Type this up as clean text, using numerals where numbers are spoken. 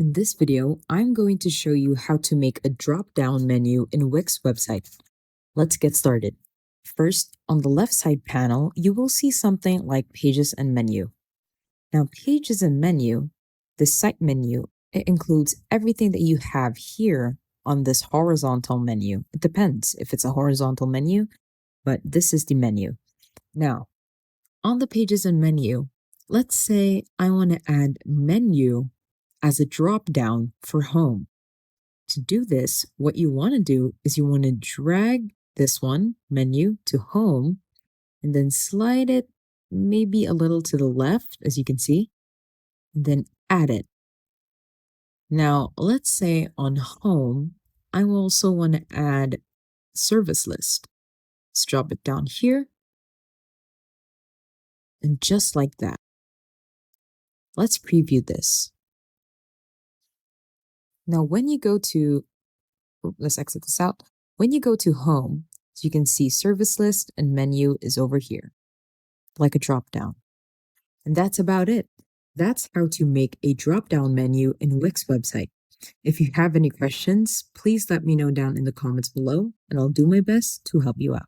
In this video, I'm going to show you how to make a drop-down menu in Wix website. Let's get started. First, on the left side panel, you will see something like Pages and Menu. Now, Pages and Menu, the site menu, it includes everything that you have here on this horizontal menu. It depends if it's a horizontal menu, but this is the menu. Now, on the Pages and Menu, let's say I want to add Menu as a drop-down for home. To do this, what you want to do is you want to drag this one, menu, to home, and then slide it maybe a little to the left, as you can see, and then add it. Now, let's say on home, I also want to add service list. Let's drop it down here, and just like that. Let's preview this. Now, when you go to, let's exit this out. When you go to home, you can see service list and menu is over here, like a drop down. And that's about it. That's how to make a drop down menu in Wix website. If you have any questions, please let me know down in the comments below, and I'll do my best to help you out.